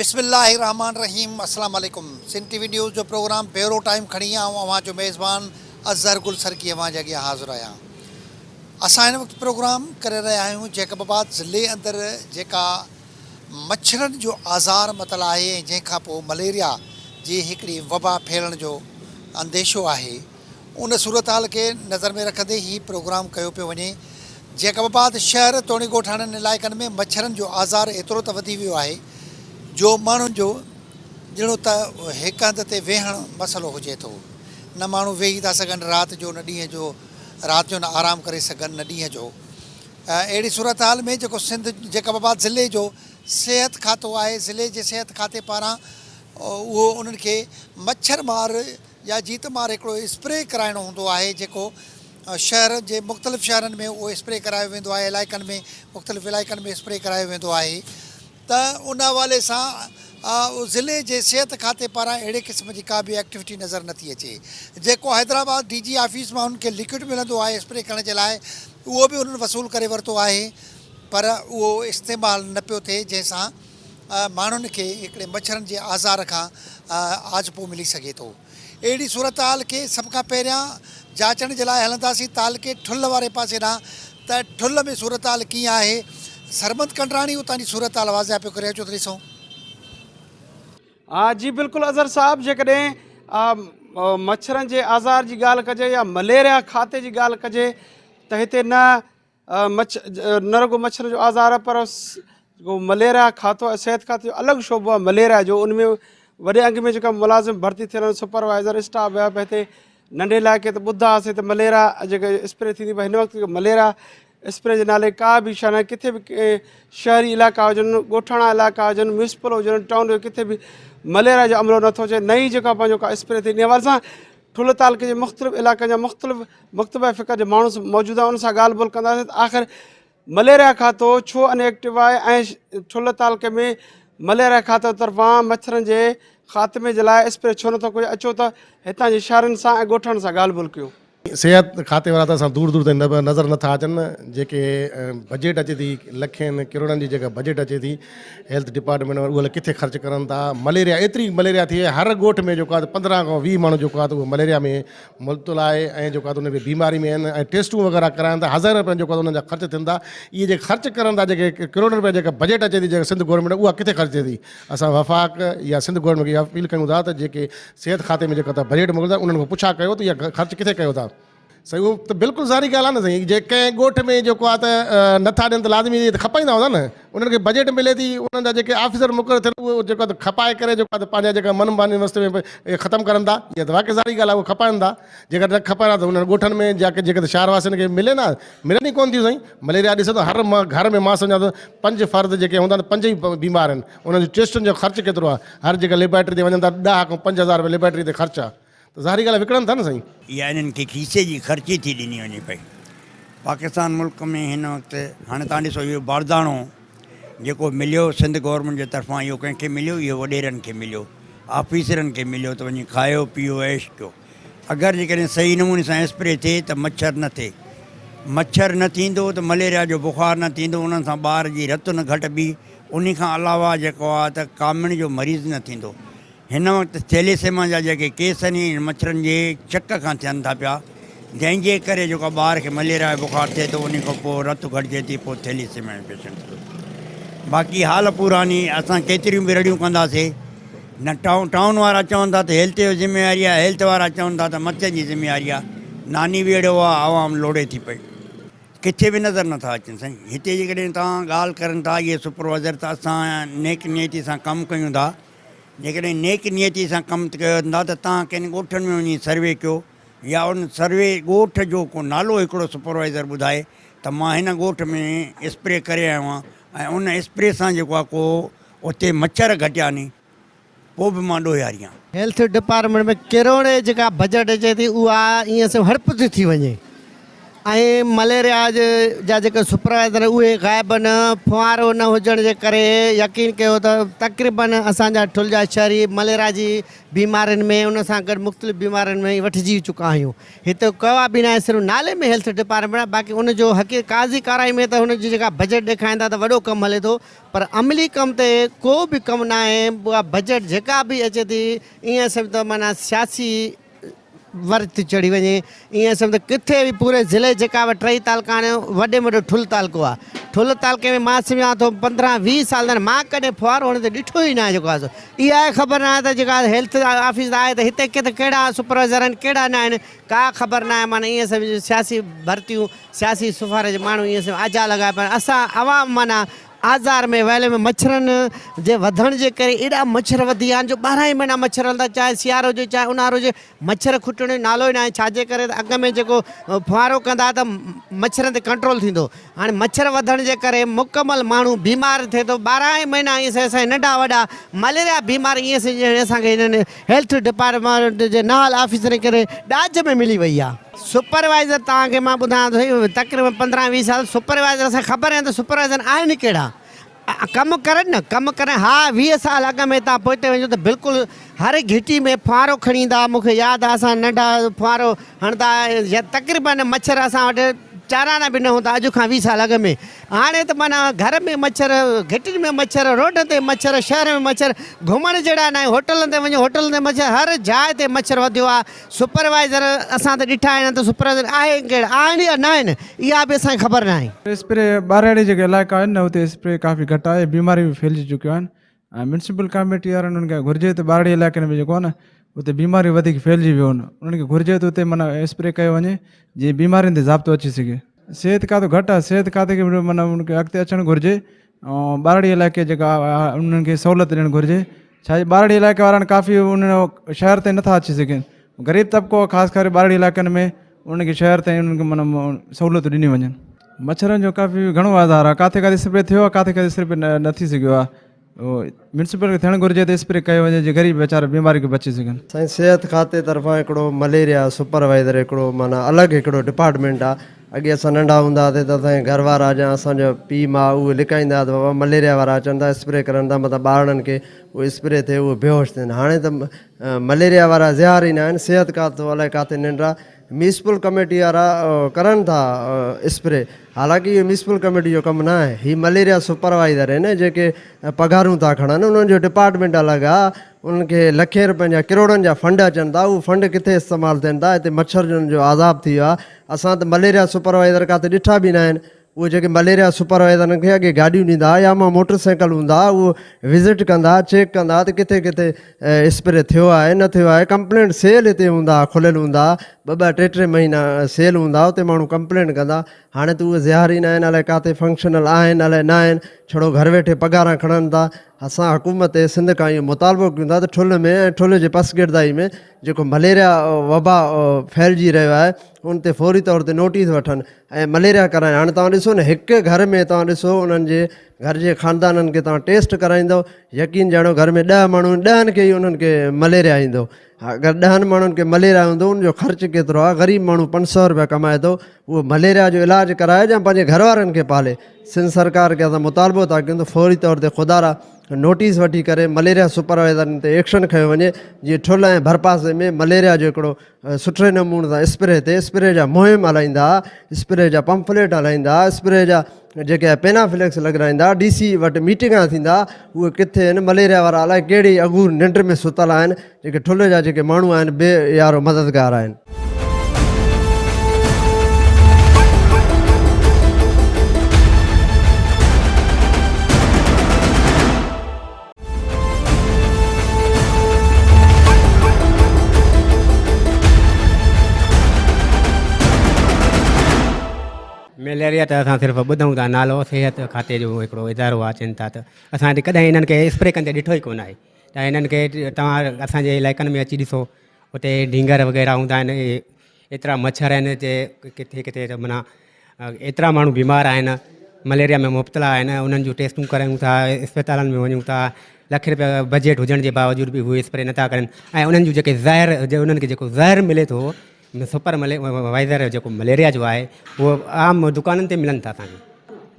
बिस्मिल्लाहिर्रहमानिर्रहीम अस्सलाम वालेकुम। सिंध टीवी न्यूज़ जो प्रोग्राम बेरो टाइम खणी आऊं जो मेज़बान अज़हर गुल सरकी अॻियां हाज़िर आहियां। असां हिन वक़्तु प्रोग्राम करे रहिया आहियूं जैकबाबाद ज़िले अंदरि जेका मच्छरनि जो आज़ार मतल आहे ऐं जंहिंखां पोइ मलेरिया जी हिकिड़ी वबा फैलण जो अंदेशो आहे, उन सूरत हाल खे नज़र में रखंदे ही प्रोग्राम कयो पियो वञे। जैकबाबाद शहर तोणी ॻोठाणनि इलाइक़नि में मच्छरनि जो आज़ार एतिरो त वधी वियो आहे जो माण्हुनि जो ॼणो त हिकु हंधि ते वेहणु मसइलो हुजे थो। न माण्हू वेही था सघनि राति जो, न ॾींहं जो, राति जो न आराम करे सघनि, न ॾींहं जो। अहिड़ी सूरत हाल में जेको सिंध जैकबाबाद ज़िले जो सिहत खातो आहे, ज़िले जे सिहत खाते पारां उहो उन्हनि खे मच्छर मार या जीत मार हिकिड़ो स्प्रे कराइणो हूंदो आहे, जेको शहर जे मुख़्तलिफ़ शहरनि में उहो स्प्रे करायो वेंदो आहे, इलाइक़नि में मुख़्तलिफ़ इलाइक़नि में स्प्रे करायो वेंदो आहे। त उन हवाले सां ज़िले जे सिहत खाते पारां अहिड़े क़िस्म जी का बि एक्टिविटी नज़र नथी अचे। जेको हैदराबाद DG ऑफिस मां उनखे लिक्विड मिलंदो आहे स्प्रे करण जे लाइ, उहो बि उन्हनि वसूल करे वरितो आहे, पर उहो इस्तेमालु न पियो थिए, जंहिंसां माण्हुनि खे हिकिड़े मच्छरनि जे आज़ार खां आजपो मिली सघे थो। अहिड़ी सूरत हाल खे सभ खां पहिरियां जाचण जे लाइ हलंदासीं तालके ठुल वारे पासे ॾांहुं, त ठुल में सूरत हाल कीअं आहे। सरमद कंडराणी उतां जी सूरत हाल वाज़िया पियो करे, अचो त ॾिसूं। हाँ जी बिल्कुलु अज़हर साहब, जेकॾहिं मच्छरनि जे आज़ार जी ॻाल्हि कजे या मलेरिया खाते जी ॻाल्हि कजे त हिते न रुगो मच्छर जो आज़ार आहे, पर मलेरिया खातो सिहत खाते जो अलॻि शोबो आहे मलेरिया जो। उनमें वॾे अंग में जेका मुलाज़िम भर्ती थियल आहिनि, सुपरवाइज़र स्टाफ हुया पिया हिते। नंढे इलाइक़े ते ॿुधा हुआसीं त मलेरिया जेके स्प्रे थींदी पर हिन वक़्तु मलेरिया स्प्रे जे नाले का बि शइ न, किथे बि शहरी इलाइक़ा हुजनि, ॻोठाणा इलाइक़ा हुजनि, म्यूनिसिपल हुजनि, टाउन हुजनि, किथे बि मलेरिया जो अमलो नथो अचे। नई जेका पंहिंजो का स्प्रे थींदी हवाले सां ठुल तालके जे मुख़्तलिफ़ इलाइक़नि जा मुख़्तलिफ़ फ़िक्र जे माण्हू मौजूदु आहे, उन सां ॻाल्हि ॿोल्हि कंदासीं त आख़िर मलेरिया खातो छो अनएक्टिव आहे ऐं ठुल तालके में मलेरिया खातो तरफ़ां मच्छरनि जे ख़ात्मे जे लाइ स्प्रे छो नथो कजे। अचो त हितां जे शहरनि सां ऐं ॻोठनि सां ॻाल्हि ॿोल्हि कयूं। सिहत खाते वारा त असां दूर दूर ताईं नज़र नथा अचनि। जेके बजट अचे थी लखनि किरोड़नि जी जेका बजट अचे थी हेल्थ डिपार्टमेंट वारा, उहे किथे ख़र्चु करनि था। मलेरिया एतिरी मलेरिया थी आहे, हर ॻोठ में जेको आहे 15 खां 20 माण्हू जेको आहे त उहो मलेरिया में मुल्तुल आहे ऐं जेको आहे त उन बीमारी में आहिनि ऐं टेस्टूं वग़ैरह कराइनि था। हज़ार रुपया जेको आहे उन्हनि जा ख़र्च थियनि था। इहे जेके ख़र्चु करनि था, जेके किरोड़ रुपया जेका बजट अचे थी जेका सिंध गवर्नमेंट, उहा किथे ख़र्च थिए थी। असां वफ़ाक या सिंध गवर्नमेंट खे इहा अपील कयूं था त जेके सिहत खाते में जेका बजट मोकिलींदा उन्हनि खां पुछा कयो त इहा ख़र्चु किथे कयो था। सही, उहो त बिल्कुलु ज़ारी ॻाल्हि आहे न। साईं, जे कंहिं ॻोठ में जेको आहे त नथा ॾियनि त लाज़मी त खपाईंदा हूंदा न। उन्हनि खे बजट मिले थी, उन्हनि जा जेके ऑफिसर मुक़ररु थियनि उहो जेको आहे त खपाए करे जेको आहे त पंहिंजा जेका मनमानी मस्ते में ख़तमु करनि था। इहा त वाक़ई ज़ारी ॻाल्हि आहे, उहो खपाइनि था। जेकर न खपाइनि त उन्हनि ॻोठनि में जेके त शहरवासियुनि खे मिले न, मिलनि ई कोन थियूं। साईं, मलेरिया ॾिसो त हर घर में मां सम्झां थो 5 फ़र्द जेके हूंदा आहिनि 5 ई बीमार आहिनि। उन्हनि जो टेस्टुनि जो ख़र्चु केतिरो आहे, हर जेका लेबोरेटरी ते वञनि था 10 खां 5,000 रुपया लेबोरेटरी ते ख़र्चु आहे। त ज़ाहिरी ॻाल्हि आहे विकिणनि था न। साईं, इहा इन्हनि खे खीसे जी ख़र्ची थी ॾिनी वञे पई। पाकिस्तान मुल्क में हिन वक़्तु हाणे तव्हां ॾिसो, इहो बारदाणो जेको मिलियो सिंध गवर्नमेंट जे तरफ़ां, इहो कंहिंखे मिलियो, इहो वॾेरनि खे मिलियो, ऑफिसरनि खे मिलियो त वञी खायो पीओ ऐश कयो। अगरि जेकॾहिं सही नमूने सां स्प्रे थिए त मच्छर न थिए, मच्छर न थींदो त मलेरिया जो बुख़ार न थींदो, उन्हनि सां ॿार जी रत न घटिबी, उन खां अलावा जेको आहे त कामिण जो मरीज़ न थींदो। हिन वक़्तु थैलेसेमिया जा जेके केस आहिनि मच्छरनि जे चक खां थियनि था पिया, जंहिंजे करे जेको ॿार खे मलेरिया जो बुख़ार थिए थो, उन खां पोइ रत घटिजे थी, पोइ थैलेसेमिया जो पेशेंट थो। बाक़ी हाल पुरानी असां केतिरियूं बि रड़ियूं कंदासीं न। टाउन वारा चवनि था त हेल्थ जो ज़िम्मेवारी आहे, हेल्थ वारा चवनि था त मथे जी ज़िम्मेवारी आहे। नानी बि अहिड़ो आहे, आवाम लोड़े थी पई, किथे बि नज़र नथा अचनि। साईं, हिते जेकॾहिं तव्हां ॻाल्हि करनि था इहे सुपरवाइज़र, त असां नेक नियती सां कमु कयूं था। जेकॾहिं नेक नियती सां कमु कयो था त तव्हां कंहिं ॻोठनि में वञी सर्वे कयो, या उन सर्वे ॻोठ जो को नालो हिकिड़ो सुपरवाइज़र ॿुधाए त मां हिन ॻोठ में स्प्रे करे आयो आहियां ऐं उन स्प्रे सां जेको आहे को उते मच्छर घटिया नी, पोइ बि मां ॾोहारी आहियां। हेल्थ डिपार्टमेंट में किरोड़े जेका बजट अचे थी उहा ईअं सभु हड़प थी वञे। ऐं मलेरिया जा जेके सुपरवाइज़र उहे ग़ाइबु आहिनि। फुआरो न हुजण जे करे यकीन कयो त तक़रीबन असांजा ठुल जा शहरी मलेरिया जी बीमारियुनि में उन सां गॾु मुख़्तलिफ़ बीमारियुनि में वठिजी चुका आहियूं। हिते कवा बि न आहे, सिर्फ़ु नाले में हेल्थ डिपार्टमेंट आहे, बाक़ी उनजो काज़ी कारवाई में त हुनजी जेका बजट ॾेखारींदा त वॾो कमु हले थो, पर अमली कम ते को बि कमु न आहे। उहा बजट जेका बि अचे थी ईअं सम्झो त माना सियासी वर्त चढ़ी वञे, ईअं सम्झो किथे बि पूरे ज़िले जेका बि 3 तालुका आहिनि, वॾे में वॾो ठुल तालुको आहे। ठुल तालुके में मां सम्झां थो 15-20 साल मां कॾहिं फुआरो हुन ते ॾिठो ई न आहे। जेको आहे इहा आहे ख़बर न आहे त जेका हेल्थ ऑफिस आहे त हिते किथे कहिड़ा सुपरवाइज़र आहिनि कहिड़ा न आहिनि, का ख़बर न आहे। माना ईअं सम्झो सियासी भर्तियूं, सियासी सिफ़ारिश माण्हू ईअं सम्झो आजा लॻाए पिया। असां आवाम माना आज़ार में वैले में मच्छरनि जे वधण जे करे एॾा मच्छर वधी विया आहिनि जो 12 ई महीना मच्छर हलंदा, चाहे सियारो हुजे चाहे ऊन्हारो हुजे, मच्छर खुटण जो नालो ई न आहे। छाजे करे त अॻ में जेको फुआरो कंदा त मच्छरनि ते कंट्रोल थींदो, हाणे मच्छर वधण जे करे मुकमल माण्हू बीमार थिए थो। 12 ई महीना ईअं असांजे नंढा वॾा मलेरिया बीमारी ईअं असांखे हिननि हेल्थ डिपार्टमेंट जे नाल ऑफिसर करे ॾाज में मिली वई आहे। सुपरवाइज़र तव्हांखे मां ॿुधायां थो तक़रीबन 15-20 साल सुपरवाइज़र असांखे ख़बर आहे त सुपरवाइज़र आहिनि कहिड़ा, कमु करनि न, कमु करनि। हा 20 साल अॻ में तव्हां पोइते वञो त बिल्कुलु हर घिटी में फुआरो खणी ईंदा। मूंखे यादि आहे असां नंढा फुआरो हणंदा, तक़रीबन मच्छर असां वटि चाराना बि न हूंदा अॼु खां 20 साल अॻ में। हाणे त माना घर में मच्छर, घिटियुनि में मच्छर, रोड ते मच्छर, शहर में मच्छर, घुमण जहिड़ा न आहे। होटलनि ते वञो होटलनि ते मच्छर, हर जाइ ते मच्छर वधियो आहे। सुपरवाइज़र असां त ॾिठा आहिनि त सुपरवाइज़र आहे कहिड़ा आहिनि या न आहिनि इहा बि असांखे ख़बर न आहे। स्प्रे ॿाहिरि जेके इलाइक़ा आहिनि न उते स्प्रे काफ़ी घटि आहे, बीमारियूं बि फैलिजी चुकियूं आहिनि। ऐं म्यूनसिपल कमेटी वारनि उन्हनि खे घुरिजे त ॿाहिरि इलाइक़नि में जेको आहे न उते बीमारियूं वधीक फैलिजी वियूं आहिनि, उन्हनि खे घुरिजे त उते माना स्प्रे कयो वञे जीअं बीमारियुनि ते ज़ाब्तो अची सघे। सिहत खातो घटि आहे, सिहत खाते खे माना उनखे अॻिते अचणु घुरिजे ऐं ॿाहिरि इलाइक़े जेका उन्हनि खे सहूलियत ॾियणु घुरिजे। छा आहे ॿाहिरि इलाइक़े वारनि काफ़ी उन शहर ताईं नथा अची सघनि, ग़रीब तबिको ख़ासि करे ॿाहिरि इलाइक़नि में उन्हनि खे शहर ताईं उन्हनि खे माना सहूलियतूं ॾिनी वञनि। मच्छरनि जो काफ़ी घणो आधार आहे, किथे किथे स्प्रे थियो आहे, किथे किथे स्प्रे न थी सघियो आहे। म्यूनसिपल खे थियणु घुरिजे त स्प्रे कयो वञे जीअं ग़रीब वीचारा बीमारी खे बची सघनि। साईं सिहत खाते तरफ़ां हिकिड़ो मलेरिया सुपरवाइज़र हिकिड़ो माना अलॻि हिकिड़ो डिपार्टमेंट आहे। अॻे असां नंढा हूंदा हुआसीं त असांजे घर वारा या असांजा पीउ माउ उहे लिकाईंदा हुआ त बाबा मलेरिया वारा अचनि था स्प्रे करनि था, मतिलबु ॿारनि खे उहे स्प्रे थिए उहे बेहोश थियनि। हाणे त मलेरिया वारा ज़हर ई न आहिनि, सिहत खातो अलाए किथे निंड्रा म्यूनसिपल कमेटी वारा करनि था स्प्रे। हालांकि इहो म्यूनसिपल कमेटी जो कमु न आहे, हीअ मलेरिया सुपरवाइज़र आहिनि जेके पघारूं था खणनि, उन्हनि जो डिपार्टमेंट अलॻि आहे। उन्हनि खे लखे रुपयनि जा किरोड़नि जा फंड अचनि था, उहे फंड किथे इस्तेमालु थियनि था। हिते मच्छरनि जो आज़ाब थी वियो आहे। असां त मलेरिया सुपरवाइज़र किथे ॾिठा बि न आहिनि। उहे जेके मलेरिया सुपरवाइज़रनि खे अॻे गाॾियूं ॾींदा या मां मोटर साइकिल हूंदा, उहो विज़िट कंदा, चेक कंदा त किथे किथे स्प्रे थियो आहे न थियो आहे। कंप्लेंट सेल हिते हूंदा, खुलियल हूंदा, 2-2 3-3 महीना सेल हूंदा, उते माण्हू कंप्लेंट कंदा। हाणे त उहे ज़हर ई न आहिनि, अलाए किथे फंक्शनल आहिनि अलाए न आहिनि, छड़ो घर वेठे पघारां खणनि था। असां हुकूमत सिंध खां इहो मुतालबो कयूं था त ठुल में ऐं ठुल जे पसगिरदाई में जेको मलेरिया वबा फैलिजी रहियो आहे उन ते फौरी तौर ते नोटिस वठनि ऐं मलेरिया कराइनि। हाणे तव्हां ॾिसो न, हिकु घर में तव्हां ॾिसो उन्हनि जे घर जे ख़ानदाननि खे तव्हां टेस्ट कराईंदव, यकीन ॼाणो घर में 10 माण्हू 10 खे ई उन्हनि खे मलेरिया ईंदो। अगरि 10 माण्हुनि खे मलेरिया हूंदो, उनजो ख़र्चु केतिरो आहे? ग़रीब माण्हू 500 रुपया कमाए थो, उहो मलेरिया जो इलाजु कराए या पंहिंजे घर वारनि खे पाले। सिंध सरकार खे असां मुतालबो था कयूं त फौरी तौर ते ख़ुदारा नोटिस वठी करे मलेरिया सुपरवाइज़रनि ते एक्शन खयो वञे, जीअं ठुल ऐं भरपासे में मलेरिया जो हिकिड़ो सुठे नमूने सां स्प्रे थिए। स्प्रे जा मुहिम हलाईंदा, स्प्रे जा पंफलेट हलाईंदा, स्प्रे जा जेके पेनाफ्लेक्स लॻाईंदा, DC वटि मीटिंगां थींदा। उहे किथे आहिनि मलेरिया वारा अलाए कहिड़ी अगूर निंड में सुतल आहिनि, जेके ठुल जा जेके माण्हू आहिनि बे यारो मददगार आहिनि। मलेरिया त असां सिर्फ़ु ॿुधूं था नालो, सिहत खाते जो हिकिड़ो इदारो आहे चवनि था, त असां हिते कॾहिं हिननि खे स्प्रे कंदे ॾिठो ई कोन आहे। त हिननि खे तव्हां असांजे इलाइक़नि में अची ॾिसो, उते ढींगर वग़ैरह हूंदा आहिनि, एतिरा मच्छर आहिनि जे किथे किथे त माना एतिरा माण्हू बीमार आहिनि, मलेरिया में मुब्तला आहिनि। उन्हनि जूं टेस्टूं करायूं था, अस्पतालनि में वञूं था, लख रुपया बजट हुजण जे बावजूद बि उहे स्प्रे नथा करनि। ऐं उन्हनि जूं जेके उन्हनि खे जेको ज़हर मिले थो, सुपर वाइज़र जेको मलेरिया जो आहे उहो आम दुकाननि ते मिलनि था असांखे।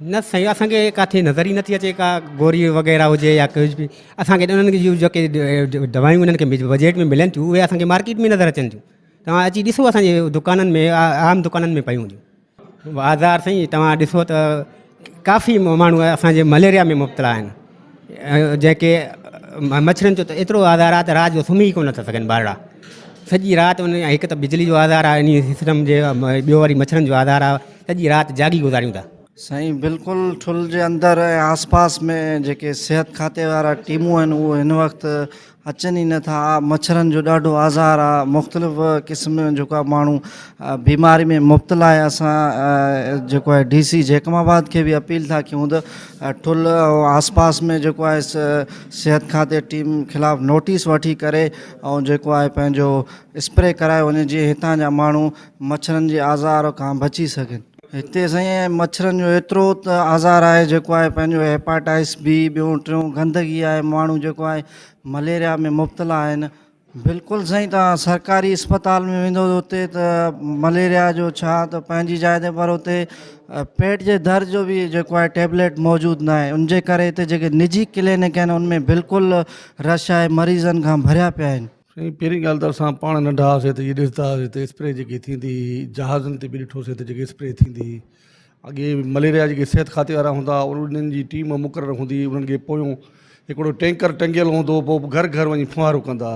न साईं, असांखे काथे नज़र ई नथी अचे का गोरी वग़ैरह हुजे या कुझु बि। असांखे उन्हनि जूं जेके दवायूं उन्हनि खे बजट में मिलनि थियूं उहे असांखे मार्केट में नज़र अचनि थियूं। तव्हां अची ॾिसो असांजे दुकाननि में, आम दुकाननि में पयूं हूंदियूं। आज़ार साईं तव्हां ॾिसो त काफ़ी माण्हू असांजे मलेरिया में मुब्तला आहिनि, जेके मच्छरनि जो त एतिरो आज़ार आहे त राति जो सुम्ही कोन था सघनि ॿारड़ा। सॼी राति उन हिकु त बिजली जो आज़ार आहे, इन सिस्टम जे ॿियो वरी मच्छरनि जो आज़ार आहे, सॼी राति जागी गुज़ारियूं था। साईं बिल्कुलु ठुल जे अंदरि ऐं आसपास में जेके सिहत खाते वारा टीमूं आहिनि उहे हिन वक़्तु अचनि ई नथा। मच्छरनि जो ॾाढो आज़ार आहे, मुख़्तलिफ़ क़िस्म जेको आहे माण्हू बीमारी में मुब्तला आहे। असां जेको आहे DC जैकमाबाद खे बि अपील था कयूं त ठुल ऐं आसपास में जेको आहे सिहत खाते टीम ख़िलाफ़ु नोटिस वठी करे ऐं जेको आहे पंहिंजो स्प्रे कराए वञे जीअं हितां जा माण्हू मच्छरनि जे आज़ार खां बची सघनि। हिते साईं मच्छरनि जो एतिरो त आज़ार आहे जेको आहे पंहिंजो हेपाटाइटिस B, ॿियूं टियों गंदगी आहे, माण्हू जेको आहे मलेरिया में मुब्तला आहिनि। बिल्कुलु साईं, तव्हां सरकारी अस्पताल में वेंदो उते त मलेरिया जो छा त पंहिंजी जाइ ते, पर उते पेट जे दर्द जो बि जेको आहे टैबलेट मौजूदु न आहे। उनजे करे हिते जेके निजी क्लिनिक आहिनि उनमें बिल्कुलु रश आहे, मरीज़नि खां भरिया पिया आहिनि। साईं पहिरीं ॻाल्हि त असां पाण नंढा हुआसीं त इहे ॾिसंदा हुआसीं हिते स्प्रे जेकी थींदी, जहाज़नि ते बि ॾिठोसीं त जेकी स्प्रे थींदी। अॻे मलेरिया जेके सिहत खाते वारा हूंदा उन्हनि जी टीम मुक़ररु हूंदी, उन्हनि खे पोयों हिकिड़ो टैंकर टंगियल हूंदो, पोइ घर घर वञी फुहारो कंदा।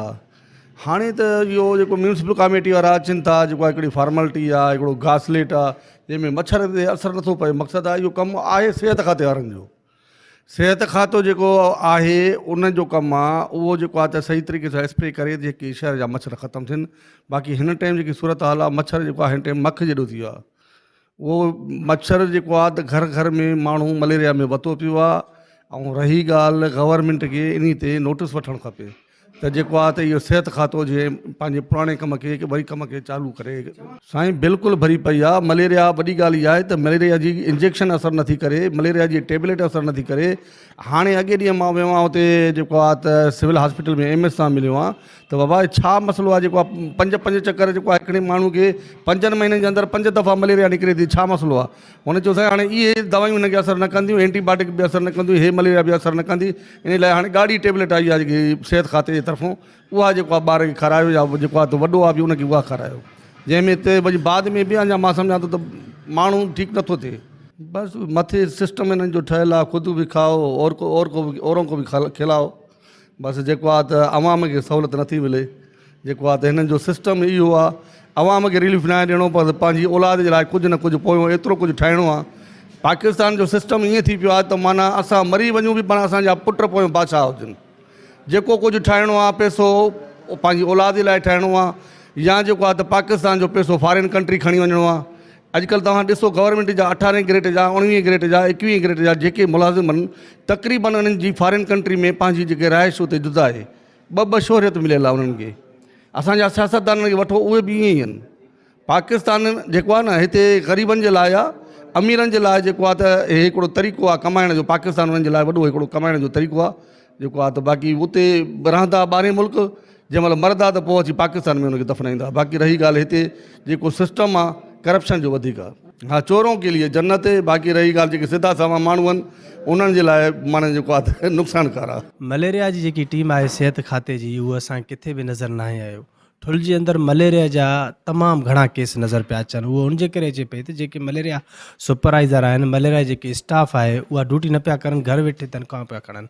हाणे त इहो जेको म्यूनसिपल कमेटी वारा अचनि था, जेको आहे हिकिड़ी फॉर्मेलिटी आहे, हिकिड़ो घासलेट आहे जंहिंमें मच्छर ते असरु नथो पए। मक़सदु आहे इहो कमु आहे सिहत खाते वारनि जो। सिहत खातो जेको आहे उन जो कमु आहे उहो जेको आहे त सही तरीक़े सां स्प्रे करे जेके शहर जा मच्छर ख़तमु थियनि। बाक़ी हिन टाइम जेकी सूरत हाल आहे, मच्छर जेको आहे हिन टाइम मख जहिड़ो थी वियो आहे। उहो मच्छर जेको आहे त घर घर में माण्हू मलेरिया में वतो पियो आहे। ऐं रही ॻाल्हि गवर्नमेंट खे इन ते नोटिस वठणु खपे त जेको आहे त इहो सिहत खातो जे पंहिंजे पुराणे कम खे वरी कम खे चालू करे। साईं बिल्कुलु भरी पई आहे मलेरिया। वॾी ॻाल्हि इहा आहे त मलेरिया जी इंजेक्शन असरु नथी करे, मलेरिया जी टेबलेट असरु नथी करे। हाणे अॻे ॾींहुं मां वियो आहियां उते जेको आहे त सिविल हॉस्पिटल में MS सां मिलियो आहे त बाबा छा मसइलो आहे, जेको आहे 5 चकर जेको आहे हिकिड़े माण्हू खे 5 महीननि जे अंदरि 5 दफ़ा मलेरिया निकिरे थी, छा मसइलो आहे? हुन चयो साईं हाणे इहे दवायूं हिनखे असरु न कंदियूं, एंटीबायोटिक बि असरु न कंदियूं, हे मलेरिया बि असरु न कंदी। इन लाइ हाणे ॻाढ़ी टेबलेट आई आहे जेकी सिहत खाते जे तरफ़ों, उहा जेको आहे ॿार खे खारायो, या जेको आहे त वॾो आहे बि उनखे उहा खारायो, जंहिंमें हिते वरी बाद में बि अञा मां सम्झां थो त माण्हू ठीकु नथो थिए। बसि मथे सिस्टम हिननि जो ठहियलु आहे, ख़ुदि बि खाओ औरों को बि खिलाओ। बसि जेको आहे त अवाम खे सहूलियत नथी मिले। जेको आहे त हिननि जो सिस्टम इहो आहे, अवाम खे रिलीफ न आहे ॾियणो, पर पंहिंजी औलाद जे लाइ कुझु न कुझु पोयों एतिरो कुझु ठाहिणो आहे। पाकिस्तान जो सिस्टम ईअं थी पियो आहे त माना असां मरी वञूं बि पाण असांजा पुट पोयों बादशाह हुजनि। जेको कुझु ठाहिणो आहे पैसो पंहिंजी औलाद जे लाइ ठाहिणो आहे, या जेको आहे त पाकिस्तान जो पैसो फॉरेन कंट्री खणी वञिणो आहे। अॼुकल्ह तव्हां ॾिसो गवर्नमेंट जा 18 ग्रेड जा, 19 ग्रेड जा, 21 ग्रेड जा जेके मुलाज़िम आहिनि, तक़रीबन उन्हनि जी फॉरेन कंट्री में पंहिंजी जेके रहाइश उते जुदा आहे, ॿ शोहरियत मिलियल आहे उन्हनि खे। असांजा सियासतदाननि खे वठो, उहे बि ईअं ई आहिनि। पाकिस्तान जेको आहे न हिते ग़रीबनि जे लाइ आहे, अमीरनि जे लाइ जेको आहे त हे हिकिड़ो तरीक़ो आहे कमाइण जो। पाकिस्तान उन्हनि जे लाइ वॾो हिकिड़ो कमाइण जो तरीक़ो आहे जेको आहे त बाक़ी उते रहंदा 12 मुल्क, जंहिं महिल मरदा त पोइ अची पाकिस्तान में उनखे दफ़नाईंदा। बाक़ी रही ॻाल्हि हिते जेको सिस्टम आहे करप्शन जो वधीक आहे। हाँ, चोरों के लिए जन्नत है। बाक़ी रही ॻाल्हि जेके सिधा सवा माण्हू आहिनि उन्हनि जे लाइ माना जेको आहे त नुक़सानकार आहे। मलेरिया जी जेकी टीम आहे सिहत खाते जी, उहा असांखे किथे बि नज़र न आयो। ठुल जे अंदरि मलेरिया जा तमामु घणा केस नज़र पिया अचनि। उहो उनजे करे अचे पई त जेके मलेरिया सुपरवाइज़र आहिनि, मलेरिया जेके स्टाफ आहे, उहा ड्यूटी न पिया करनि, घर वेठे तनख़्वाह पिया खणनि।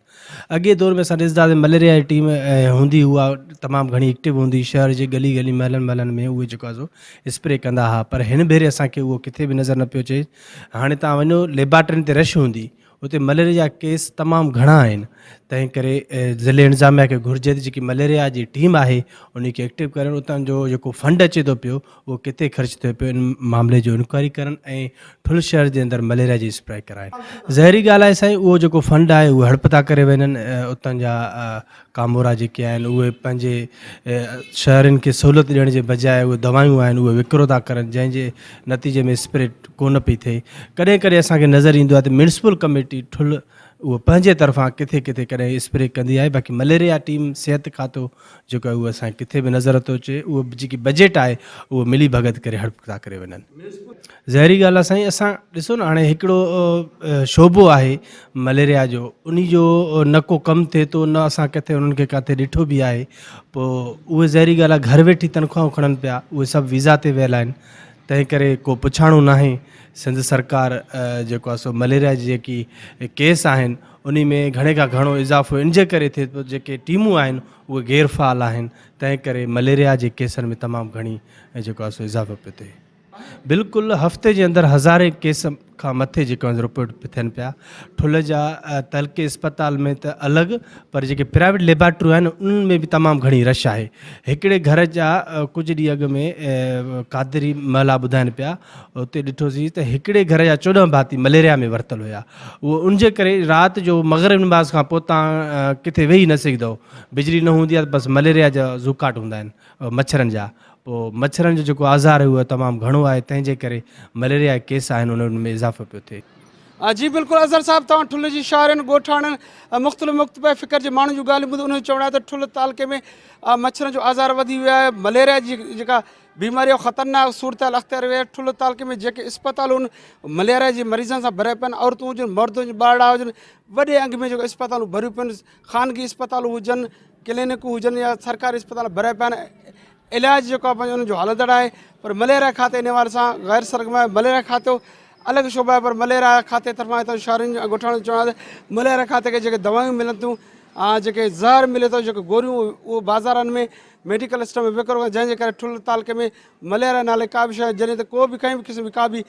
अॻे दौर में असां ॾिसंदासीं मलेरिया जी टीम हूंदी, उहा तमामु घणी एक्टिव हूंदी, शहर जे गली गली महलनि में उहे जेको आहे सो स्प्रे कंदा हुआ। पर हिन भेरे असांखे उहो किथे बि नज़र न पियो अचे। हाणे तव्हां वञो लेबार्टरियुनि ते रश हूंदी, उते मलेरिया जा केस तमामु घणा आहिनि। तंहिं करे ज़िले इंतिज़ामिया खे घुरिजे त जेकी मलेरिया जी टीम आहे उनखे एक्टिव करनि, उतां जो जेको फंड अचे थो पियो उहो किथे ख़र्च थिए पियो, इन मामले जो इंक्वायरी करनि ऐं ठुल शहर जे अंदरि मलेरिया जी स्प्रे कराइनि। ज़हरी ॻाल्हि आहे साईं, उहो जेको फंड आहे उहे हड़प था करे वञनि। उतां जा कामोरा जेके आहिनि उहे पंहिंजे शहरनि खे सहूलियत ॾियण जे बजाए उहे दवायूं आहिनि उहे विकिरो था करनि, जंहिंजे नतीजे में स्प्रे कोन पई थिए। कॾहिं कॾहिं असांखे नज़र ईंदो आहे त म्यूनसिपल कमेटी ठुल उहो पंहिंजे तरफ़ां किथे किथे कॾहिं स्प्रे कंदी आहे। बाक़ी मलेरिया टीम सिहत खातो जेको आहे उहो असांखे किथे बि नज़र नथो अचे। उहो जेकी बजट आहे उहो मिली भगत करे हड़प था करे वञनि। ज़हरी ॻाल्हि आहे साईं, असां ॾिसो न हाणे हिकिड़ो शोबो आहे मलेरिया जो, उन जो न को कमु थिए थो, न असां किथे उन्हनि खे किथे ॾिठो बि आहे। पोइ उहे ज़हरी ॻाल्हि आहे, घर वेठी तनख़्वाहूं खणनि पिया, उहे सभु वीज़ा ते वियल आहिनि। तंहिं करे को पुछाणो नाहे। सिंध सरकार जेको आहे सो मलेरिया जी जेकी केस आहिनि उन में घणे खां घणो इज़ाफ़ो इन जे करे थिए थो, जेके टीमूं आहिनि उहे गैरफ़ाल आहिनि, तंहिं करे मलेरिया जे केसनि में तमामु घणी जेको आहे सो इज़ाफ़ो पियो थिए। बिल्कुलु हफ़्ते जे अंदरि हज़ारे केस खां मथे जेको आहे रिपोर्ट थियनि पिया। ठुल जा तलके अस्पताल में त अलॻि, पर जेके प्राइवेट लेबॉरेटरियूं आहिनि उन्हनि में बि तमामु घणी रश आहे। हिकिड़े घर जा कुझु ॾींहं अॻु में कादरी महिला ॿुधाइनि पिया, उते ॾिठोसीं त हिकिड़े घर जा 14 भाती मलेरिया में वरितल हुया। उहो उनजे करे राति जो मग़रिब नमाज़ खां पोइ तव्हां किथे वेही न सघंदव, बिजली न हूंदी आहे, बसि मलेरिया जा ज़ुकाट हूंदा आहिनि मच्छरनि जा। पोइ मच्छरनि जो जेको आज़ार आहे उहो तमामु घणो आहे, तंहिंजे करे मलेरिया केस आहिनि उन्हनि में इज़ाफ़ो पियो थिए। जी बिल्कुलु अज़हर साहिबु, तव्हां ठुल जी शहरनि ॻोठाणनि मुख़्तलिफ़ मुख़्तलिफ़ फ़िकर जे माण्हुनि जूं ॻाल्हियूं ॿुधी, उन्हनि चवणु आहे त ठुल तालुके में मच्छरनि जो आज़ार वधी वियो आहे। मलेरिया जी जेका बीमारी आहे ख़तरनाक सूरत अख़्तियार विया। ठुल तालुके में जेके इस्पताल आहिनि मलेरिया जे मरीज़नि सां भरिया पिया आहिनि। औरतूं हुजनि, मर्द हुजनि, ॿारड़ा हुजनि, वॾे अंग में जेको इस्पतालूं भरियूं पियूं आहिनि। ख़ानगी इस्पतालूं हुजनि, क्लिनिकूं हुजनि या सरकारी इस्पताल भरिया पिया आहिनि। इलाज जेको आहे पंहिंजो उनजो हलंदड़ आहे। पर मलेरिया खाते इन वारे सां गैर सरगम आहे। मलेरिया खातो अलॻि शोबा आहे, पर मलेरिया खाते तरफ़ां हितां शहरनि ॻोठाणनि चवणु आहे मलेरिया खाते खे जेके दवायूं मिलनि थियूं, जेके ज़हर मिले थो, जेके गोरियूं, उहो बाज़ारनि में मेडिकल स्टोर में विकिरो आहे, जंहिंजे करे ठुल तालुके में मलेरिया नाले का बि शइ जॾहिं त को बि कंहिं बि क़िस्म जी का बि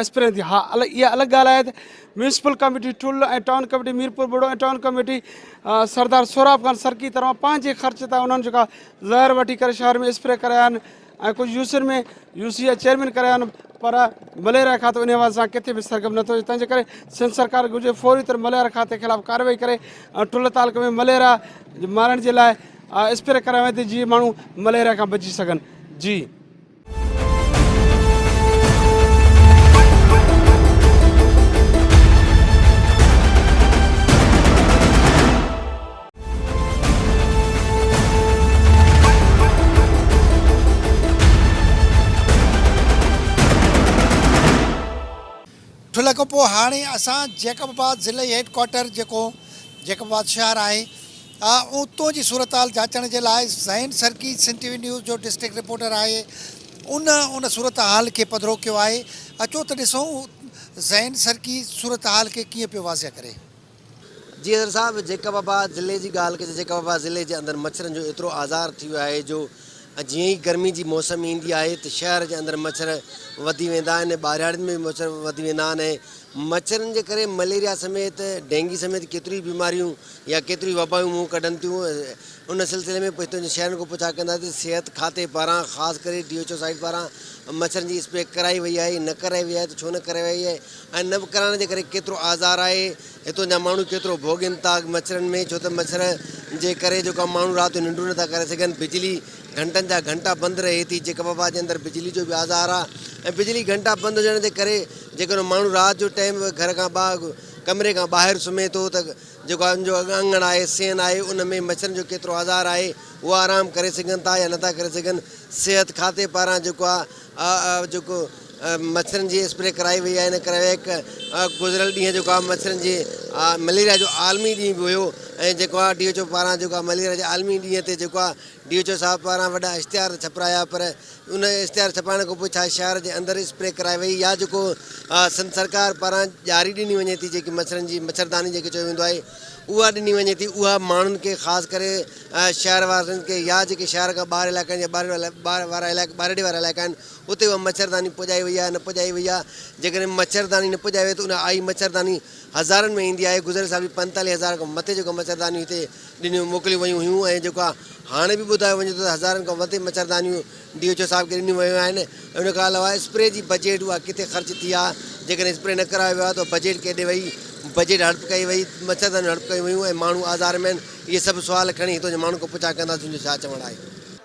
स्प्रे थी। हा, इहा अलॻि ॻाल्हि आहे त म्यूनिसिपल कमेटी ठुल ऐं टाउन कमेटी मीरपुर बुड़ो ऐं टाउन कमेटी सरदार सोराब ख़ान सरकी तरफ़ां पंहिंजे ख़र्च तां उन्हनि जेका ज़हर वठी करे शहर में स्प्रे कराया आहिनि ऐं कुझु यूसियुनि में यूसी जा चेयरमैन कराया आहिनि, पर मलेरिया खातो इन वारे सां किथे बि सरगम नथो अचे। तंहिंजे करे सिंध सरकार घुरिजे फौरी तरह मलेरिया खाते ख़िलाफ़ु कार्रवाई करे ठुल तालुके में मलेरिया मारण जे लाइ स्प्रे कराए वञे जीअं माण्हू मलेरिया खां बची सघनि। जी ठुल खां पोइ हाणे असां जैकबाबाद ज़िले हेडक्वार्टर जेको जैकबाबाद शहर आहे उतो जी सूरत हाल जाचण जे लाइ ज़ैन सरकी सिंध टीवी न्यूज़ जो डिस्ट्रिक्ट रिपोर्टर आहे, उन सूरत हाल खे पधिरो कयो आहे। अचो त ॾिसूं ज़ैन सरकी सूरत हाल खे कीअं पियो वाज़िया करे। जी अज़हर साहब, जैकबाबाद ज़िले जी ॻाल्हि कजे, जैकबाबाद ज़िले जे अंदरि मच्छरनि जो एतिरो आज़ार थी वियो आहे जो जीअं ई गर्मी जी मौसम ईंदी आहे त शहर जे अंदरि मच्छर वधी वेंदा आहिनि, ॿाहिरियुनि में बि मच्छर वधी वेंदा आहिनि। मच्छरनि जे करे मलेरिया समेत डेंगी समेत केतिरियूं बीमारियूं या केतिरियूं वबायूं मुंहुं कढनि थियूं। उन सिलसिले में हिते शहरनि खां पुछा कंदासीं सिहत खाते पारां ख़ासि करे DHO साइड पारां मच्छरनि जी स्प्रे कराई वई आहे, न कराई वई आहे त छो न कराई वई आहे, ऐं न कराइण जे करे केतिरो आज़ार आहे, हितां जा माण्हू केतिरो भोगनि था मच्छरनि में, छो त मच्छर जे करे जेको माण्हू राति जो निंड नथा करे सघनि। बिजली घंटनि जा घंटा बंदि रहे थी, जैकबाबाद जे अंदरि बिजली जो बि आज़ार आहे ऐं बिजली घंटा बंदि हुजण जे करे जेकॾहिं माण्हू राति जो टाइम घर खां कमरे खां ॿाहिरि सुम्हे थो त जेको आहे उनजो अंगण आहे, सेन आहे, उन में मच्छरनि जो केतिरो आज़ार आहे, उहो आराम करे सघनि था या नथा करे सघनि। सिहत खाते पारां जेको आहे जेको मच्छरनि जी स्प्रे कराई वई आहे, न कराई वई आहे। गुज़िरियल ॾींहुं जेको आहे मच्छरनि जे मलेरिया जो आलमी ॾींहुं बि हुयो ऐं जेको आहे DHO पारां जेको आहे मलेरिया जे आलमी ॾींहं ते जेको आहे DHO साहिब पारां वॾा इश्तिहार छपाया, पर उन इश्तिहार छपाइण खां पोइ छा शहर जे अंदरि स्प्रे कराई वई या जेको सिंध सरकार पारां ॾियारी ॾिनी वञे थी, जेकी मच्छरनि जी मच्छरदानी जेके चयो वेंदो आहे उहा ॾिनी वञे थी, उहा माण्हुनि खे ख़ासि करे शहर वारनि खे या जेके शहर खां ॿाहिरि इलाइक़ा आहिनि या ॿाहिरि वारा इलाइक़ा आहिनि उते उहा मच्छरदानी पुॼाई वई आहे, न पुॼाई वई आहे। जेकॾहिं मच्छरदानी न पुॼाई वई त उन आई मच्छरदानी हज़ारनि में ईंदी आहे। गुज़िरियल साल बि 45,000 खां मथे जेको मच्छरदानियूं हिते ॾिनियूं मोकिलियूं वयूं हुयूं ऐं जेको आहे हाणे बि ॿुधायो वञे थो त हज़ारनि खां मथे मच्छरदानियूं DHO साहिब खे ॾिनियूं वियूं आहिनि। उन खां अलावा स्प्रे जी बजट उहा किथे ख़र्च थी आहे, जेकॾहिं स्प्रे न करायो वियो आहे त बजट केॾे वई, बजट हड़प कई वई, मच्छरदानियूं हड़प कई वयूं ऐं माण्हू आज़ार में आहिनि। इहे सभु सुवाल खणी हितां जे माण्हू खां पुछा कंदासीं, छा चवणु आहे।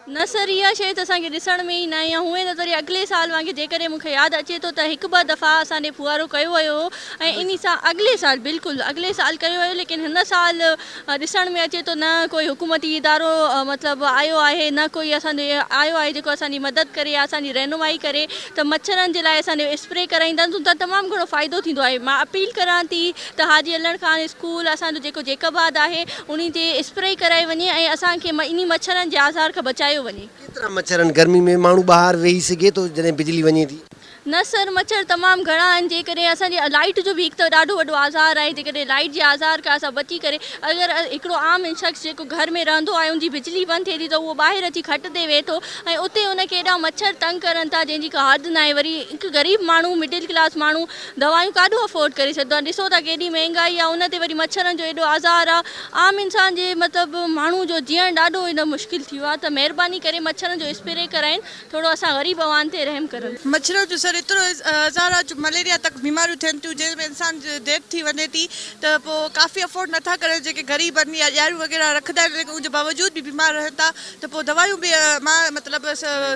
न सर इहा शइ त असांखे ॾिसण में ई न आई आहे हूअं त वरी अॻिले साल वांगुरु जेकॾहिं मूंखे यादि अचे थो त हिकु ॿ दफ़ा असांजे फुआरो कयो वियो हो ऐं इन सां अॻिले साल बिल्कुलु अॻिले साल कयो वियो लेकिन हिन साल ॾिसण में अचे थो न कोई हुकूमती इदारो मतिलबु आयो आहे न कोई असांजे आयो आहे जेको असांजी मदद करे या असांजी रहनुमाई करे त मच्छरनि जे लाइ असांजो स्प्रे कराईंदा आहिनि त तमामु घणो फ़ाइदो थींदो आहे। मां अपील करां थी त हाजी अलड़ ख़ान स्कूल असांजो जेको जेकबाद आहे उन ते स्प्रे कराए वञे ऐं असांखे इन मच्छरनि जे आज़ार खां बचायो वञे। केतिरा मच्छरनि गर्मी में माण्हू ॿाहिरि वेही सघे थो जॾहिं बिजली वञे थी? न सर मच्छर तमामु घणा आहिनि जेकॾहिं असांजे लाइट जो बि हिकु त ॾाढो वॾो आज़ार आहे जेकॾहिं लाइट जे आज़ार खां असां बची करे अगरि हिकिड़ो आम शख़्स जेको घर में रहंदो आहे उनजी बिजली बंदि थिए थी त उहो ॿाहिरि अची खट ते वेहे थो ऐं उते उनखे एॾा मच्छर तंग करनि था जंहिंजी का हद न आहे। वरी हिकु ग़रीब माण्हू मिडिल क्लास माण्हू दवायूं काॾो अफोर्ड करे सघंदो आहे। ॾिसो था केॾी महांगाई आहे उन ते वरी मच्छरनि जो एॾो आज़ार आहे आम इंसान जे मतिलबु माण्हू जो जीअण ॾाढो एॾो मुश्किल थी वियो आहे त महिरबानी करे मच्छरनि जो स्प्रे कराइनि थोरो असां ग़रीब अवान ते रहम करनि। मच्छर जो सर एतिरो हज़ार जो मलेरिया तक बीमारियूं थियनि थियूं जंहिंमें इंसान डेथ थी वञे थी त पोइ काफ़ी अफोर्ड नथा करे जेके ग़रीब आहिनि या ॾियारियूं वग़ैरह रखंदा आहिनि लेकिन उनजे बावजूद बि बीमार रहनि था त पोइ दवायूं बि मां मतिलबु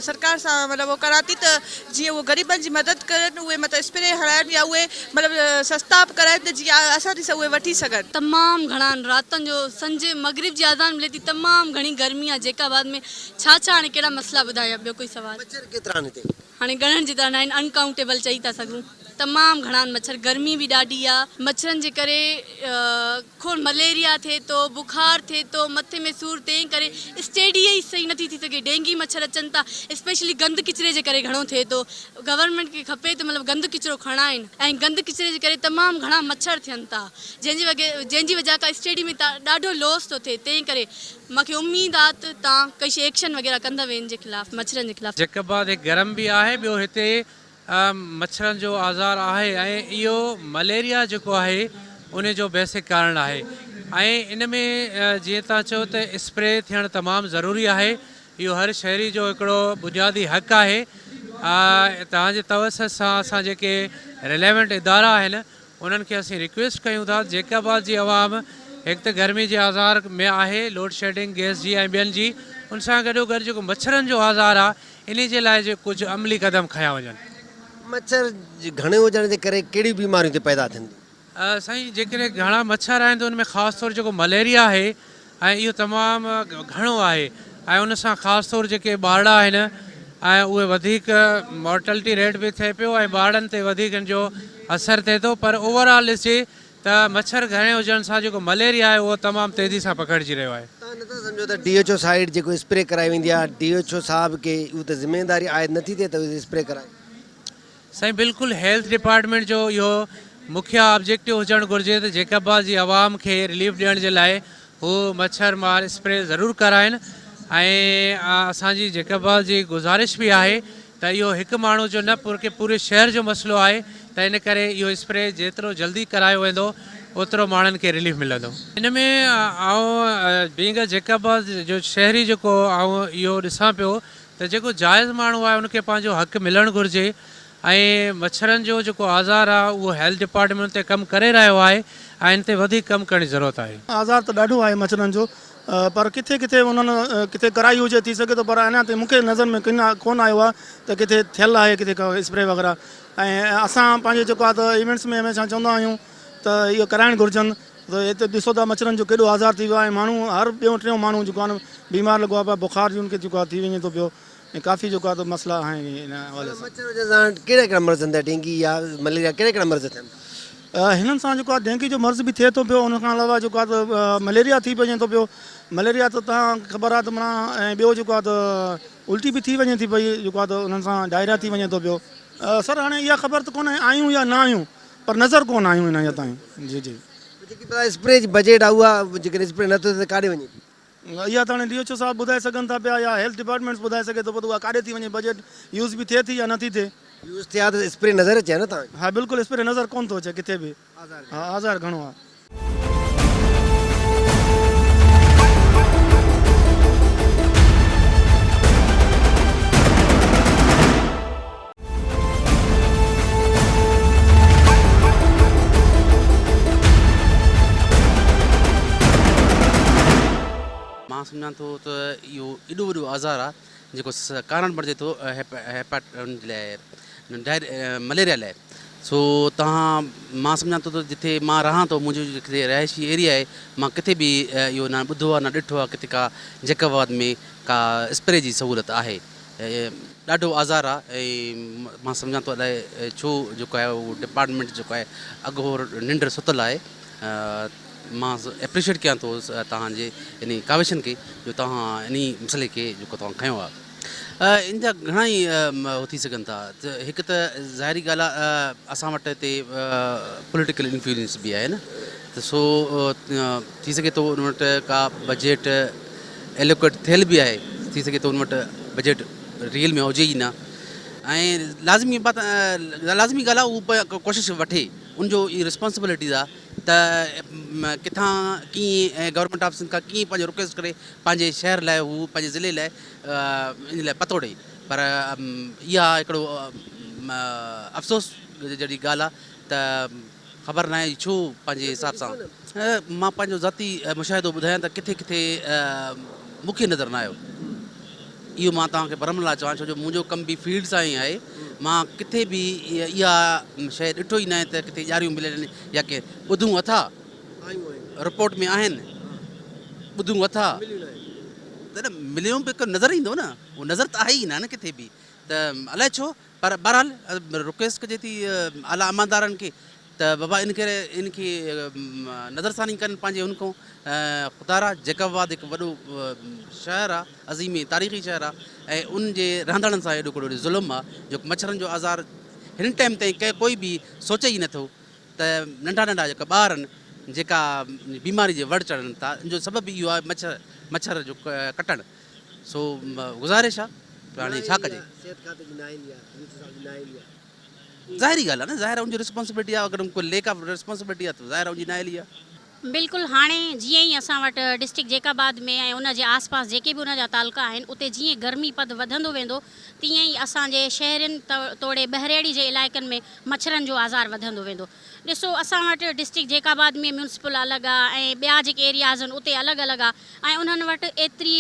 सरकार सां मतिलबु उहो करां थी त जीअं उहे ग़रीबनि जी मदद करनि उहे मतिलबु स्प्रे हणाइनि या उहे मतिलबु सस्ता बि कराइनि त जीअं आसानी सां उहे वठी सघनि। तमामु घणा रातनि जो संजे मगरिब जी आज़ान मिले थी तमामु घणी गर्मी आहे जेकाबाद में छा छा हाणे कहिड़ा मसइला ॿुधाया ॿियो कोई सवाल? मच्छर केतिरा आहिनि हिते? हाणे ॻणण जी तरह न आहिनि अनकाउंटेबल चई था सघूं तमामु घणा आहिनि मच्छर गर्मी बि ॾाढी आहे मच्छरनि जे करे खोड़ मलेरिया थिए थो बुखार थिए थो मथे में सूर तंहिं करे स्टेडी ई सही नथी थी सघे डेंगी मच्छर अचनि था स्पेशली गंद किचिरे जे करे घणो थिए थो। गवर्नमेंट खे खपे त मतिलबु गंद किचिरो खणाइनि ऐं गंद किचिरे जे करे तमामु घणा मच्छर थियनि था जंहिंजी वजह खां स्टेडी में ॾाढो लॉस थो थिए तंहिं करे मूंखे उमेद आहे त तव्हां कई एक्शन वग़ैरह कंदा इन जे ख़िलाफ़ मच्छरनि जे ख़िलाफ़। जेकबाद हिकु गरम बि आहे ॿियो हिते मच्छरनि जो आज़ार आहे ऐं इहो मलेरिया जेको आहे उन जो बेसिक कारण आहे ऐं इन में जीअं तव्हां चओ त स्प्रे थियणु तमामु ज़रूरी आहे इहो हर शहरी जो हिकिड़ो बुनियादी हक़ आहे। तव्हांजे तवसत सां असां जेके रिलेवेंट इदारा आहिनि उन्हनि खे असीं रिक्वेस्ट कयूं था जेकाबाद जी आवाम हिकु त गर्मी जे आज़ार में आहे लोड शेडिंग गैस जी ऐं ॿियनि जी उन सां गॾोगॾु जेको मच्छरनि जो आज़ार आहे इन जे लाइ कुझु अमली क़दम खयां वञनि। मच्छर घणे हुजण जे करे कहिड़ी बीमारियूं ते पैदा थियनि? साईं जेकॾहिं घणा मच्छर आहिनि त उन में ख़ासि तौरु जेको मलेरिया आहे ऐं इहो तमामु घणो आहे ऐं उन सां ख़ासि तौरु जेके ॿारड़ा आहिनि ऐं उहे वधीक मॉर्टेलिटी रेट बि थिए पियो ऐं ॿारनि ते वधीक इन जो असरु थिए थो पर ओवरऑल ॾिसे त मच्छर घणे हुजण सां जेको मलेरिया आहे उहो तमामु तेज़ी सां पकड़िजी रहियो आहे। तव्हां नथा सम्झो त DHO साइड जेको स्प्रे कराई वेंदी आहे DHO साहब खे उहा त ज़िमेदारी आयद नथी थिए त उहे स्प्रे कराए? साईं बिल्कुलु हेल्थ डिपार्टमेंट जो इहो मुख्य ऑब्जेक्टिव हुजणु घुरिजे त जेकबाद जी आवाम खे रिलीफ ॾियण जे लाइ हू मच्छर मार स्प्रे ज़रूरु कराइनि ऐं असांजी जेकबाद जी गुज़ारिश बि आहे त इहो हिकु माण्हू जो न पूरे शहर जो मसइलो आहे त इन करे इहो स्प्रे जेतिरो जल्दी करायो वेंदो ओतिरो माण्हुनि खे रिलीफ मिलंदो। इन में आउं बींग जेकाबाद जो शहरी जेको आउं इहो ॾिसां पियो त जेको जाइज़ माण्हू आहे उनखे पंहिंजो हक़ु मिलणु घुरिजे ऐं मच्छरनि जो जेको आज़ार आहे उहो हेल्थ डिपार्टमेंट ते कमु करे रहियो आहे ऐं इन ते वधीक कमु करण जी ज़रूरत आहे। आज़ार त ॾाढो आहे मच्छरनि जो पर किथे किथे उन्हनि किथे कराई हुजे थी सघे थो पर अञा ताईं मूंखे नज़र में कोन आयो आहे त किथे थियलु आहे किथे स्प्रे वग़ैरह ऐं असां पंहिंजे जेको आहे त इवेंट्स में हमेशह चवंदा आहियूं त इहो कराइणु घुरिजनि त हिते ॾिसो था मच्छरनि जो केॾो आज़ार थी वियो आहे माण्हू हर ॿियों टियों माण्हू जेको आहे बीमार लॻो आहे पियो बुखार जी उनखे जेको आहे थी वञे थो पियो ऐं काफ़ी जेको आहे त मसइला आहिनि इन हवाले सां। मच्छर वजह सां कहिड़ा कहिड़ा मर्ज़ थियनि था डेंगी या मलेरिया कहिड़ा कहिड़ा मर्ज़ थियनि? हिननि सां जेको आहे डेंगी जो मर्ज़ बि थिए थो पियो उन खां अलावा जेको आहे त मलेरिया थी वञे थो पियो मलेरिया त तव्हां ख़बर आहे त माना ऐं ॿियो जेको आहे त उल्टी बि थी वञे थी पई जेको आहे त उन्हनि सां डायरिया थी वञे थो पियो। सर हाणे इहा ख़बर त कोन्हे आयूं या न आयूं पर नज़र कोन आयूं हिन ताईं। जी जी जेकी स्प्रे जी बजट आहे उहा जेकॾहिं स्प्रे नथो थिए त काॾे वञे? इहा त हाणे DHO साहब ॿुधाए सघनि था पिया या हेल्थ डिपार्टमेंट्स ॿुधाए सघे थो पोइ उहा काॾे थी वञे बजट यूज़ बि थिए थी या नथी थिए? यूज़ थिए हा त स्प्रे नज़र अचे न तव्हां? हा बिल्कुलु स्प्रे नज़र कोन थो अचे किथे बि। हा आज़ार घणो आहे। मां सम्झां थो त इहो एॾो वॾो आज़ारु आहे जेको कारण बणिजे थो मलेरिया लाइ। सो तव्हां मां सम्झां थो जिथे मां रहां थो, मुंहिंजो जिथे रहायशी एरिया आहे, मां किथे बि इहो न ॿुधो आहे न ॾिठो आहे किथे का जैकबाबाद में का स्प्रे जी सहूलियत आहे। ॾाढो आज़ारु आहे ऐं मां सम्झां थो अलाए छो जेको आहे उहो डिपार्टमेंट जेको आहे अॻोपोर निंड सुतल आहे। मां एप्रिशिएट कयां थो तव्हांजे इन काविशनि खे जो तव्हां इन मसइले खे जेको तव्हां खयो आहे। इन जा घणा ई हो थी सघनि था। हिकु त ज़ाहिरी ॻाल्हि आहे असां वटि हिते पॉलिटिकल इन्फ्लुएंस बि आहे न, त सो थी सघे थो उन वटि का बजट एलोकेट थियल बि आहे, थी सघे थो उन वटि बजट रियल में हुजे ई न। ऐं लाज़मी ॻाल्हि आहे उहो कोशिशि वठे, उनजो इहा रिस्पॉन्सिबिलिटीज़ आहे त किथां कीअं गवर्नमेंट ऑफिसनि खां कीअं पंहिंजो रिक्वेस्ट करे पंहिंजे शहर लाइ हू पंहिंजे ज़िले लाइ इन लाइ पतो ॾे। पर इहा हिकिड़ो अफ़सोस जहिड़ी ॻाल्हि आहे त ख़बर न आहे छो पंहिंजे हिसाब सां। मां पंहिंजो ज़ाती मुशाहिदो ॿुधायां त किथे किथे मूंखे नज़र न आयो। इहो मां तव्हांखे बरमला चवां, छो जो मुंहिंजो कमु बि फील्ड सां ई आहे। मां किथे बि इहा शइ ॾिठो ई न आहे त किथे ॼारियूं मिलियल आहिनि या के ॿुधूं अथा रिपोर्ट में आहिनि, ॿुधूं अथा त मिलियो बि नज़र ईंदो न, उहो नज़र त आहे ई न किथे बि, त अलाए छो। पर बहरहाल रिक्वेस्ट कजे थी आला अमानदारनि खे त बाबा इनखे नज़रसानी कनि पंहिंजे हुनखां। ख़ुदारा जैकबाबाद हिकु वॾो शहरु आहे, अज़ीम तारीख़ी शहरु आहे, ऐं उन जे रहंदड़नि सां एॾो हिकिड़ो ज़ुल्म आहे जो मच्छरनि जो आज़ार हिन टाइम ताईं कोई बि सोचे ई नथो त नंढा नंढा जेका ॿार आहिनि जेका बीमारी जे वड़ चढ़नि था, इन जो सबबु इहो आहे मच्छर जो कटणु। सो गुज़ारिश आहे त हाणे छा कजे। ज़ाहिरी ॻाल्हि आहे न, ज़ाहिर उनजी रिस्पॉन्सिबिलिटी आहे। अगरि कोई लेक ऑफ रिस्पॉन्सिबिलिटी आहे त ज़ाहिर उनजी नाइली आहे। बिल्कुलु हाणे जीअं ई असां वटि डिस्ट्रिक्ट जैकाबाद में ऐं उन जे आसपास जेके बि उन जा तालुका आहिनि उते जीअं गर्मी पद वधंदो वेंदो तीअं ई असांजे शहरनि तोड़े बहरेड़ी जे इलाइक़नि में मच्छरनि जो आज़ार वधंदो वेंदो। ॾिसो असां वटि डिस्ट्रिक्ट जैकाबाद में म्यूनिसिपल अलॻि आहे ऐं ॿिया जेके एरियाज़ आहिनि उते अलॻि अलॻि आहे, ऐं उन्हनि वटि एतिरी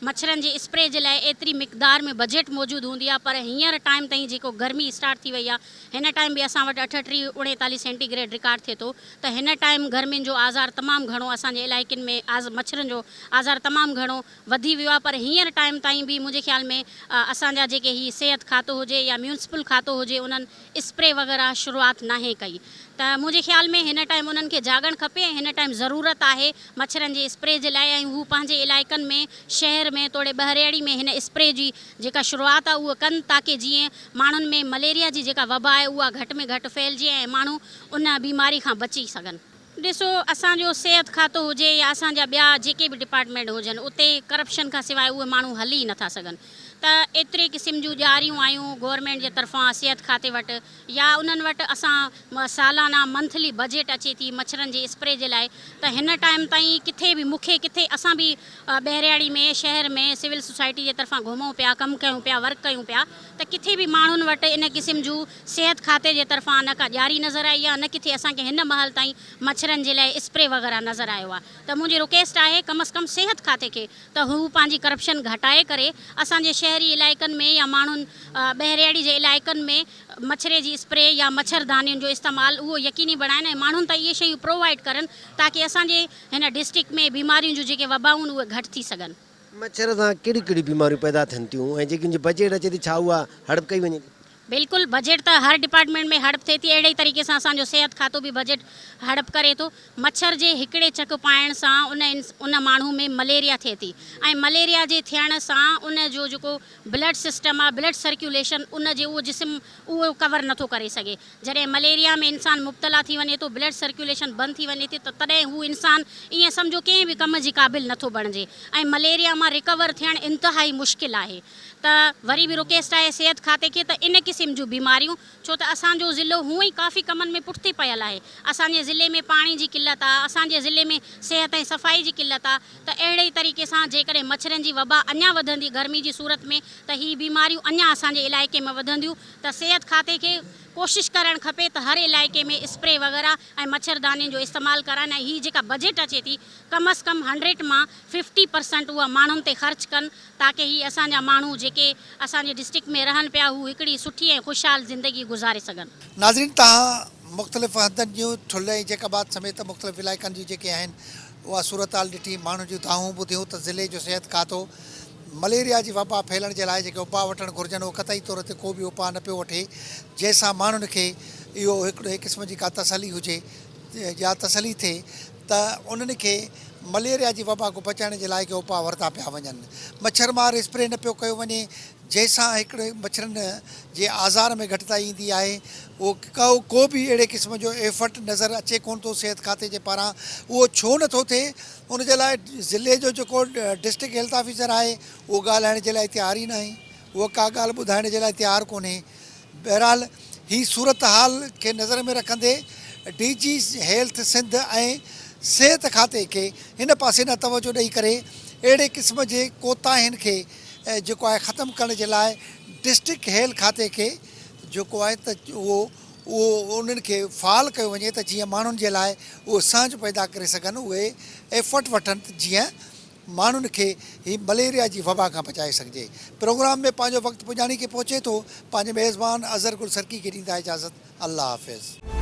मच्छरनि जे स्प्रे जे लाइ एतिरी मिक़दार में बजट मौजूदु हूंदी आहे। पर हींअर टाइम ताईं जेको गर्मी स्टार्ट थी वई आहे, हिन टाइम बि असां वटि 38-39 सेंटीग्रेड रिकॉर्ड थिए थो, त हिन टाइम गर्मियुनि जो आज़ार तमामु घणो असांजे इलाइक़नि में मच्छरनि जो आज़ार तमामु घणो वधी वियो आहे। पर हींअर टाइम ताईं बि मुंहिंजे ख़्याल में असांजा जेके ही सिहत खातो हुजे या म्यूनिसिपल खातो हुजे उन्हनि स्प्रे वग़ैरह शुरूआति नाहे कई। त मुंहिंजे ख़्याल में हिन टाइम उन्हनि खे जाॻणु खपे ऐं हिन टाइम ज़रूरत आहे मच्छरनि जे स्प्रे जे लाइ, ऐं हू पंहिंजे इलाइक़नि में शहर में तोड़े बहरेड़ी में हिन स्प्रे जी जेका शुरूआति आहे उहा कनि, ताकी जीअं माण्हुनि में मलेरिया जी जेका वबा आहे उहा घटि में घटि फैलिजे ऐं माण्हू उन बीमारी खां बची सघनि। ॾिसो असांजो सिहत खातो हुजे या असांजा ॿिया जेके बि डिपार्टमेंट हुजनि उते करप्शन खां सवाइ उहे माण्हू हली नथा सघनि। त एतिरे क़िस्म जूं ॾियारियूं आयूं गवर्नमेंट जे तरफ़ां सिहत खाते वटि, या उन्हनि वटि असां सालाना मंथली बजट अचे थी मच्छरनि जे स्प्रे जे लाइ, त हिन टाइम ताईं किथे बि मूंखे किथे असां बि बहरियाड़ी में शहर में सिविल सोसाइटी जे तरफ़ां घुमूं पिया, कमु कयूं पिया, वर्क कयूं पिया, त किथे बि माण्हुनि वटि इन क़िस्म जूं सिहत खाते जे तरफ़ां न का ॾियारी नज़र आई आहे, न किथे असांखे हिन महल ताईं मच्छरनि जे लाइ स्प्रे वग़ैरह नज़र आयो आहे। त मुंहिंजी रिक्वेस्ट आहे कम अज़ कम सिहत खाते खे त हू पंहिंजी करप्शन घटाए करे असांजे शहरी इलाइक़नि में या माण्हुनि बहरियाड़ी जे इलाइक़नि में मच्छरे जी स्प्रे या मच्छरदानियुनि जो इस्तेमालु उहो यकीनी बणाइनि ऐं माण्हुनि ताईं इहे शयूं प्रोवाइड करनि, ताकी असांजे हिन डिस्ट्रिक्ट में बीमारियूं जूं जेके वबाऊं उहे घटि थी सघनि। मच्छर सां कहिड़ी कहिड़ी बीमारियूं पैदा थियनि थियूं ऐं जेकी बजट अचे थी छा उहा हड़प कई वञे? बिल्कुलु बजट त हर डिपार्टमेंट में हड़प थिए थी, अहिड़े ई तरीक़े सां असांजो सिहत खातो बि बजट हड़प करे थो। मच्छर जे हिकिड़े चक पाइण सां उन माण्हू में मलेरिया थिए थी, ऐं मलेरिया जे थियण सां उन जो जेको ब्लड सिस्टम आहे, ब्लड सर्कुलेशन उन जे उहो जिस्म उहो कवर नथो करे सघे। जॾहिं मलेरिया में इंसानु मुब्तला थी वञे थो, ब्लड सर्कुलेशन बंदि थी वञे थी, त तॾहिं हू इंसानु ईअं सम्झो कंहिं बि कम जी क़ाबिल नथो बणिजे, ऐं मलेरिया मां रिकवर थियणु इंतिहाई मुश्किल आहे। त वरी बि रिक्वेस्ट आहे सिहत खाते खे त इन क़िस्म जूं बीमारियूं, छो त असांजो ज़िलो हूअं ई काफ़ी कमनि में पुठिते पयल आहे, असांजे ज़िले में पाणी जी किल्लत आहे, असांजे ज़िले में सिहत ऐं सफ़ाई जी किल्लत आहे, त अहिड़े ई तरीक़े सां जेकॾहिं मच्छरनि जी वबा अञा वधंदी गर्मी जी सूरत में, त हीअ बीमारियूं अञा असांजे इलाइक़े में वधंदियूं। त सिहत खाते खे कोशिशि करणु खपे त हर इलाइक़े में स्प्रे वग़ैरह ऐं मच्छरदानी जो इस्तेमालु कराइनि ऐं हीअ जेका बजट अचे थी कम अज़ कम 100 मां 50% उहा माण्हुनि ते ख़र्चु कनि ताकी हीअ असांजा माण्हू जेके असांजे डिस्ट्रिक्ट में रहनि पिया हू हिकिड़ी सुठी ऐं ख़ुशहाल ज़िंदगी गुज़ारे सघनि। नाज़रीन, तव्हां मुख़्तलिफ़ हंधनि जूं ठुल ऐं जेकाबाद समेत मुख़्तलिफ़ इलाइक़नि जूं जेके आहिनि उहा सूरत हाल ॾिठी, माण्हुनि जूं दाहूं ॿुधियूं त ज़िले जो सिहत खातो मलेरिया जी वबा फैलण जे लाइ जेके उपाउ वठणु घुरिजनि उहो क़तई तौर ते को बि उपाउ न पियो वठे जंहिंसां माण्हुनि खे इहो हिकिड़े क़िस्म जी का तसली हुजे या तसली थिए त उन्हनि खे मलेरिया जी वबा खां बचाइण जे लाइ के उपाउ वरिता पिया वञनि। मच्छरमार स्प्रे न पियो कयो वञे जंहिंसां हिकिड़े मच्छरनि जे आज़ार में घटिताई ईंदी आहे। उहो को बि अहिड़े क़िस्म जो एफर्ट नज़र अचे कोन थो सिहत खाते जे पारां। उहो छो नथो थिए उन जे लाइ ज़िले जो जेको डिस्ट्रिक्ट हेल्थ ऑफिसर आहे उहो ॻाल्हाइण जे लाइ तयारु ई न आहे, उहो का ॻाल्हि ॿुधाइण जे लाइ तयारु कोन्हे। बहरहाल ही सूरत हाल खे नज़र में रखंदे DG हेल्थ सिंध ऐं सिहत खाते खे हिन पासे न तवजो ॾेई करे अहिड़े क़िस्म जे कोताहियुनि खे जेको आहे ख़तमु करण जे लाइ डिस्ट्रिक्ट हेल्थ खाते खे जेको आहे त उहो उन्हनि खे फ़ाल कयो वञे त जीअं माण्हुनि जे लाइ उहो सांझ पैदा करे सघनि, उहे एफर्ट वठनि त जीअं माण्हुनि खे ही मलेरिया जी वबा खां बचाए सघिजे। प्रोग्राम में पंहिंजो वक़्तु पुॼाणी खे पहुचे थो। पंहिंजे मेज़बान अज़हर गुल सरकी खे ॾींदा इजाज़त। अल्लाह हाफ़िज़।